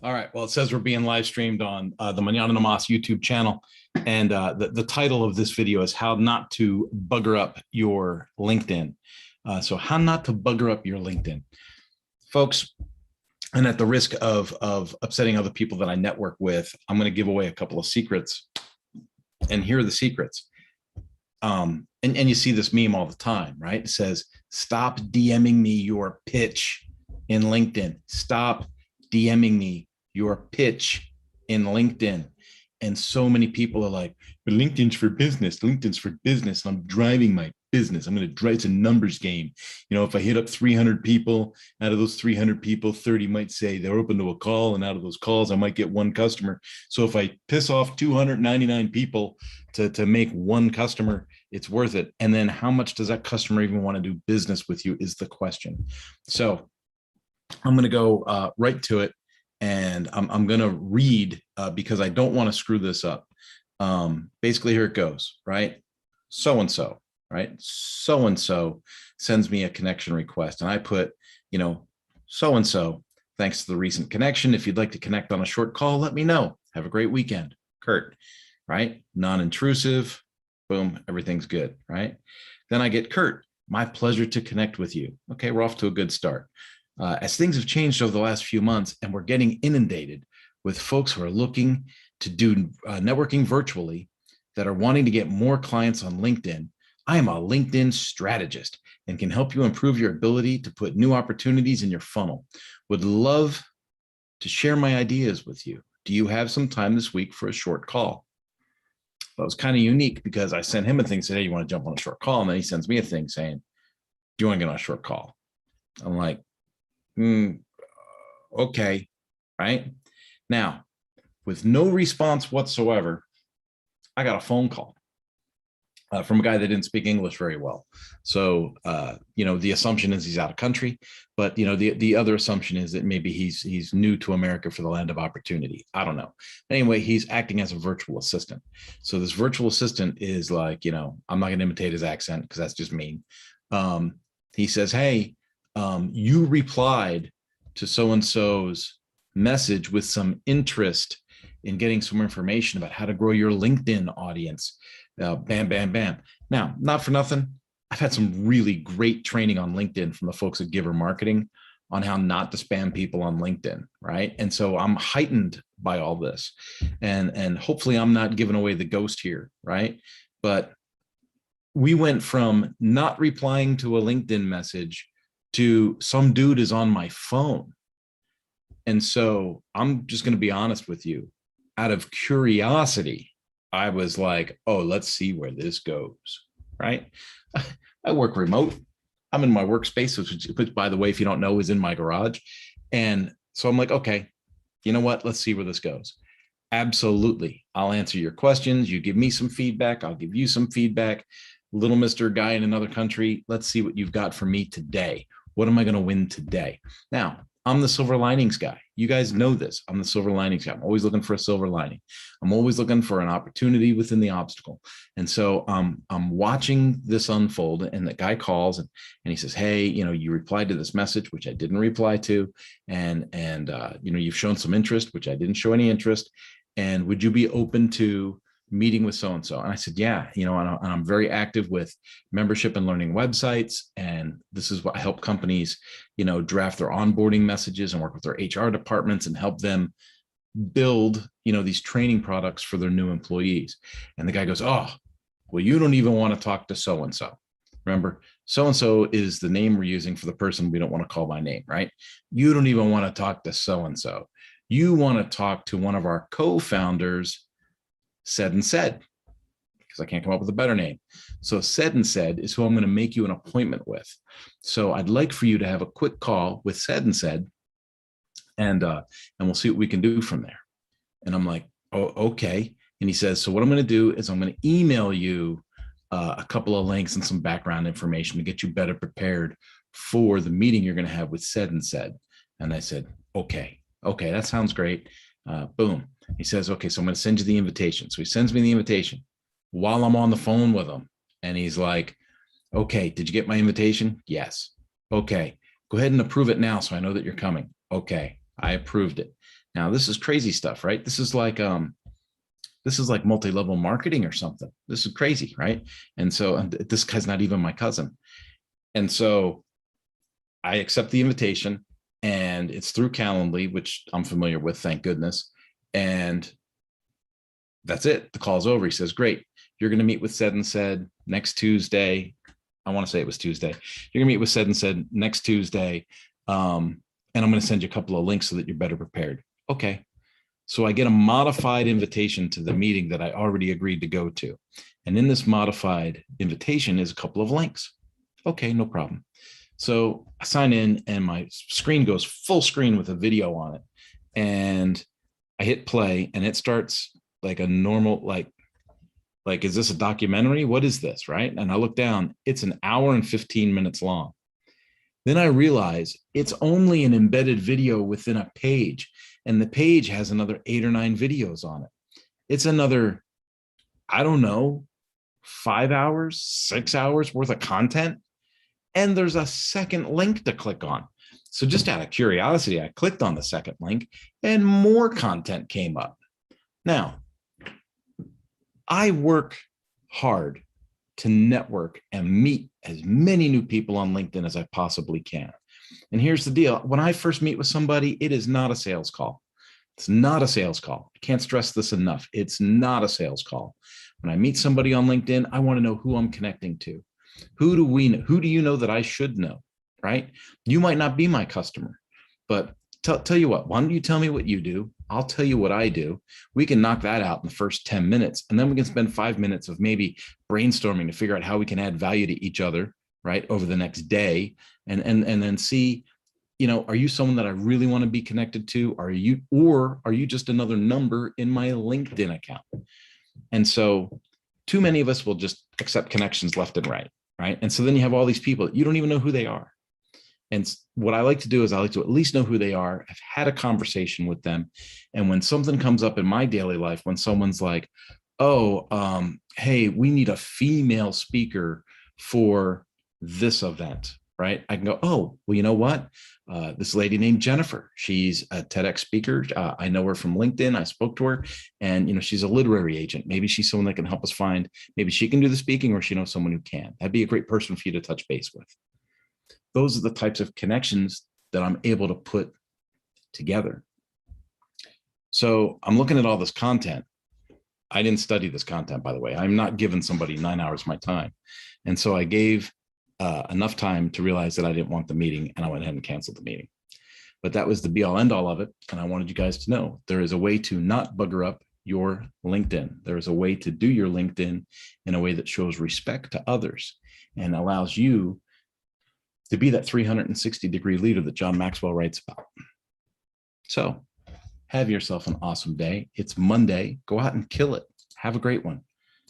All right. Well, it says we're being live streamed on the Mañana No Mas YouTube channel. And the title of this video is How Not to Bugger Up Your LinkedIn. So how not to bugger up your LinkedIn. Folks, and at the risk of upsetting other people that I network with, I'm going to give away a couple of secrets. And here are the secrets. And you see this meme all the time, right? It says, stop DMing me your pitch in LinkedIn. Stop DMing me your pitch in LinkedIn. And so many people are like, but LinkedIn's for business. LinkedIn's for business. I'm driving my business. I'm going to drive. It's a numbers game. You know, if I hit up 300 people, out of those 300 people, 30 might say they're open to a call. And out of those calls, I might get one customer. So if I piss off 299 people to make one customer, it's worth it. And then how much does that customer even want to do business with you is the question. So I'm going to go right to it. And I'm going to read because I don't want to screw this up. Basically, here it goes, right? So-and-so, right? So-and-so sends me a connection request. And I put, you know, so-and-so, thanks to the recent connection. If you'd like to connect on a short call, let me know. Have a great weekend. Kurt, right? Non-intrusive. Boom, everything's good, right? Then I get Kurt, my pleasure to connect with you. Okay, we're off to a good start. As things have changed over the last few months and we're getting inundated with folks who are looking to do networking virtually that are wanting to get more clients on LinkedIn, I am a LinkedIn strategist and can help you improve your ability to put new opportunities in your funnel. Would love to share my ideas with you. Do you have some time this week for a short call? That was kind of unique because I sent him a thing, said, hey, you want to jump on a short call? And then he sends me a thing saying, do you want to get on a short call? I'm like, okay, right? Now, with no response whatsoever, I got a phone call from a guy that didn't speak English very well. So, you know, the assumption is he's out of country, but, you know, the other assumption is that maybe he's new to America for the land of opportunity. I don't know. Anyway, he's acting as a virtual assistant. So this virtual assistant is like, you know, I'm not going to imitate his accent because that's just mean. He says, hey, you replied to so-and-so's message with some interest in getting some information about how to grow your LinkedIn audience. Bam, bam, bam. Now, not for nothing, I've had some really great training on LinkedIn from the folks at Giver Marketing on how not to spam people on LinkedIn, right? And so I'm heightened by all this. And hopefully I'm not giving away the ghost here, right? But we went from not replying to a LinkedIn message to some dude is on my phone. And so I'm just going to be honest with you. Out of curiosity, I was like, oh, let's see where this goes, right? I work remote. I'm in my workspace, which by the way, if you don't know, is in my garage. And so I'm like, okay, you know what? Let's see where this goes. Absolutely. I'll answer your questions. You give me some feedback. I'll give you some feedback. Little Mr. Guy in another country. Let's see what you've got for me today. What am I going to win today? Now, I'm the silver linings guy. You guys know this. I'm the silver linings guy. I'm always looking for a silver lining. I'm always looking for an opportunity within the obstacle. And so I'm watching this unfold, and the guy calls and he says, hey, you know, you replied to this message, which I didn't reply to. And you know, you've shown some interest, which I didn't show any interest. And would you be open to meeting with so-and-so? And I said, yeah, you know, and I'm very active with membership and learning websites. And this is what I help companies, you know, draft their onboarding messages and work with their HR departments and help them build, you know, these training products for their new employees. And the guy goes, oh, well, you don't even want to talk to so-and-so. Remember, so-and-so is the name we're using for the person we don't want to call by name, right? You don't even want to talk to so-and-so. You want to talk to one of our co-founders, Said and Said, because I can't come up with a better name. So Said and Said is who I'm going to make you an appointment with. So I'd like for you to have a quick call with Said and Said, and we'll see what we can do from there. And I'm like, oh, okay. And he says, so what I'm going to do is I'm going to email you a couple of links and some background information to get you better prepared for the meeting you're going to have with Said and Said. And I said, okay, that sounds great. Boom. He says, okay, so I'm going to send you the invitation. So he sends me the invitation while I'm on the phone with him. And he's like, okay, did you get my invitation? Yes. Okay, go ahead and approve it now so I know that you're coming. Okay, I approved it. Now this is crazy stuff, right? This is like multi-level marketing or something. This is crazy, right? And so and this guy's not even my cousin. And so I accept the invitation, and it's through Calendly, which I'm familiar with, thank goodness. And that's it. The call's over. He says, great. You're going to meet with said and said next Tuesday. I want to say it was Tuesday. You're going to meet with said and said next Tuesday. And I'm going to send you a couple of links so that you're better prepared. Okay. So I get a modified invitation to the meeting that I already agreed to go to. And in this modified invitation is a couple of links. Okay, no problem. So I sign in and my screen goes full screen with a video on it. And I hit play and it starts like a normal, like, is this a documentary? What is this, right? And I look down, it's an hour and 15 minutes long. Then I realize it's only an embedded video within a page, and the page has another 8 or 9 videos on it. It's another, I don't know, 5 hours, 6 hours worth of content. And there's a second link to click on. So just out of curiosity, I clicked on the second link and more content came up. Now, I work hard to network and meet as many new people on LinkedIn as I possibly can. And here's the deal. When I first meet with somebody, it is not a sales call. It's not a sales call. I can't stress this enough. It's not a sales call. When I meet somebody on LinkedIn, I want to know who I'm connecting to. Who do we know? Who do you know that I should know, right? You might not be my customer, but tell you what, why don't you tell me what you do? I'll tell you what I do. We can knock that out in the first 10 minutes. And then we can spend 5 minutes of maybe brainstorming to figure out how we can add value to each other, right, over the next day. And then see, are you someone that I really want to be connected to? Or are you just another number in my LinkedIn account? And so too many of us will just accept connections left and right. Right. And so then you have all these people that you don't even know who they are. And what I like to do is I like to at least know who they are. I've had a conversation with them. And when something comes up in my daily life, when someone's like, oh, hey, we need a female speaker for this event, right? I can go, oh, well, you know what? This lady named Jennifer, she's a TEDx speaker. I know her from LinkedIn. I spoke to her, and she's a literary agent. Maybe she's someone that can help us find, maybe she can do the speaking, or she knows someone who can. That'd be a great person for you to touch base with. Those are the types of connections that I'm able to put together. So I'm looking at all this content. I didn't study this content, by the way. I'm not giving somebody 9 hours of my time. And so I gave enough time to realize that I didn't want the meeting, and I went ahead and canceled the meeting. But that was the be all end all of it. And I wanted you guys to know there is a way to not bugger up your LinkedIn. There is a way to do your LinkedIn in a way that shows respect to others and allows you to be that 360-degree leader that John Maxwell writes about. So have yourself an awesome day. It's Monday. Go out and kill it. Have a great one.